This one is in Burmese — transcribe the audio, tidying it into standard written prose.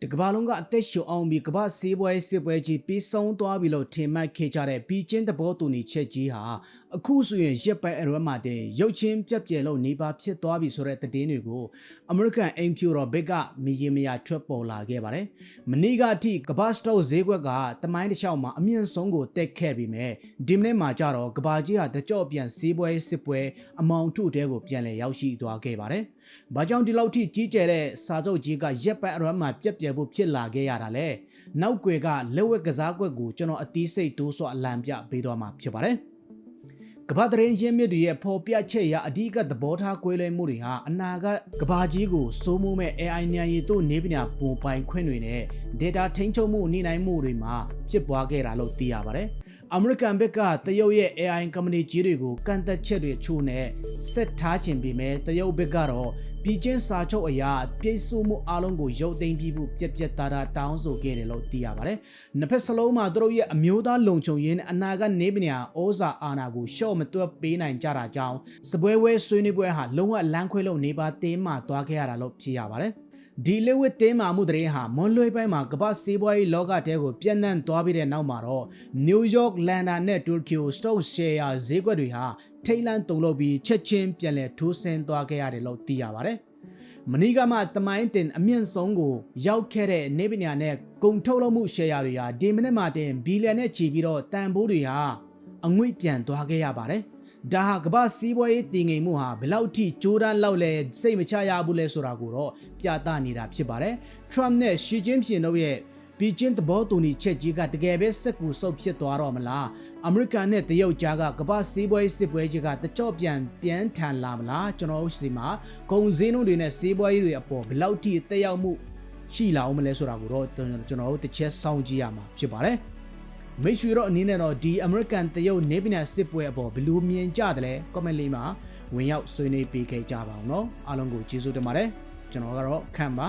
တကဘာလုံးကအသက်ရှူအောင်ပြီးကဘာဆေးပွဲစစ်ပွဲကြီးပြီးဆုံးသွားပြီလို့ထင်မှတ်ခဲ့ကြတဲ့ဘီကျင်းတဘောတူညီချက်ကြီးဟာအခုဆိုရင်ရက်ပိုင်းအရွယ်မှာတင်ရုပ်ချင်းပြက်ပြဲလို့နေပါဖြစ်သွားပြီဆိုတဲ့သတင်းတွေကိုအမေရိကန်အိမ်ဖြူတော်ဘက်ကမီရင်မယာထွက်ပေါ်လာခဲ့ပါတယ်။မနေ့ကအထိကဘာစတောက်ဈေးကွက်ကတမိုင်းတစ်လျှောက်မှာအမြင့်ဆုံးကိုတက်ခဲ့ပြီးမြဲဒီမနေ့မှာကျတော့ကဘာကြီးဟာတကြော့ပြန်ဆေးပွဲစစ်ပွဲအမောင်ထုတဲကိုပြန်လည်ရောက်ရှိသွားခဲ့ပါတယ်။ဘာကြောင့်ဒီလောက်ထိကြီးကျယ်တဲ့စာချုပ်ကြီးကရက်ပိုင်းအရွယ်မှာပြက်ပြဲဖို့ဖြစ်လာခဲ့ရတာလဲ။နောက်ွယ်ကလက်ဝက်ကစားကွက်ကိုကျွန်တော်အသီးစိတ်တိုးစွာအလံပြပေးသွားမှာဖြစ်ပါတယ်။ကဘာတရင်ရင်းမြစ်တွေရဲ့ပေါ်ပြချက်ရအဓိကသဘောထားကွဲလွဲမှုတွေဟာအနာကဘာကြီးကိုစိုးမိုးမဲ့ AI ဉာဏ်ရည်တို့နေပညာပုံပိုင်ခွင့်တွေနဲ့ data ထိန်းချုပ်မှုနေနိုင်မှုတွေမှာဖြစ်ပွားခဲ့တာလို့သိရပါတယ်။အမေရိကန်ဘက်ကတရုတ်ရဲ့ AI ကုမ္ပဏီကြီးတွေကိုကန့်သက်ချက်တွေချို့နဲ့ဆက်ထားခြင်းပြီးမဲ့တရုတ်ဘက်ကတော့ပြည်ချင်းစာချုပ်အရာပြည့်စုံမှုအလုံးကိုရုပ်သိမ်းပြီးပြက်ပြက်သားသားတောင်းဆိုခဲ့တယ်လို့သိရပါတယ်။နှစ်ဖက်စလုံးမှာသူတို့ရဲ့အမျိုးသားလုံခြုံရေးနဲ့အနာကနေပညာဩဇာအာဏာကိုရှော့မတွက်ပေးနိုင်ကြတာကြောင့်စပွဲဝဲဆွေးနွေးပွဲဟာလုံးဝလမ်းခွဲလို့နေပါတင်းမှသွားခဲ့ရတာလို့ဖြစ်ရပါတယ်။ဒီလေဝစ်တင်းမာမှုတရင်ဟာမွန်လွေပိုင်းမှာကမ္ဘာစီးပွားရေးလောကတဲကိုပြန့်နှံ့သွားပြီးတဲ့နောက်မှာတော့နယူးယောက်လန်ဒန်နဲ့တူရကီစတော့ရှယ်ယာဈေးကွက်တွေဟာထိတ်လန့်တုန်လှုပ်ပြီးချက်ချင်းပြန်လည်ထိုးဆင်းသွားခဲ့ရတယ်လို့သိရပါတယ်။မနီကမှတမိုင်းတင်အမြင့်ဆုံးကိုရောက်ခဲ့တဲ့နေပညာနဲ့ကုန်ထုတ်လုပ်မှုရှယ်ယာတွေဟာဒီမိနစ်မှာတင်ဘီလီယံနဲ့ချီပြီးတော့တန်ဖိုးတွေဟာအငွေ့ပြန်သွားခဲ့ရပါတယ်။ဒါဟာကမ္ဘာစီးပွားရေးတည်ငြိမ်မှုဟာဘယ်လောက်ထိကြိုးတန်းလောက်လဲစိတ်မချရဘူးလဲဆိုတာကိုတော့ပြသနေတာဖြစ်ပါတယ်။ Trump နဲ့ Xi Jinping တို့ရဲ့ဘီကျင်းသဘောတူညီချက်ကြီးကတကယ်ပဲစက်ကူဆုပ်ဖြစ်သွားတော့မလား။အမေရိကန်နဲ့တရုတ်ကြားကကမ္ဘာစီးပွားရေးစစ်ပွဲကြီးကတကြော့ပြန်ထန်လာမလား။ကျွန်တော်တို့စီမှာကုန်စည်နှုန်းတွေနဲ့စီးပွားရေးတွေအပေါ်ဘယ်လောက်ထိတက်ရောက်မှုရှိလာအောင်မလဲဆိုတာကိုတော့ကျွန်တော်တို့တစ်ချက်စောင့်ကြည့်ရမှာဖြစ်ပါတယ်။မိတ်ဆွေတို့အနေနဲ့တော့ဒီအမေရိကန်တရုတ်နေပညာစစ်ပွဲအပေါ်ဘယ်လိုမြင်ကြတယ်လဲ comment လေးမှာဝင်ရောက်ဆွေးနွေးပေးခဲ့ကြပါအောင်နော်အားလုံးကိုကျေးဇူးတင်ပါတယ်ကျွန်တော်ကတော့ခန့်ပါ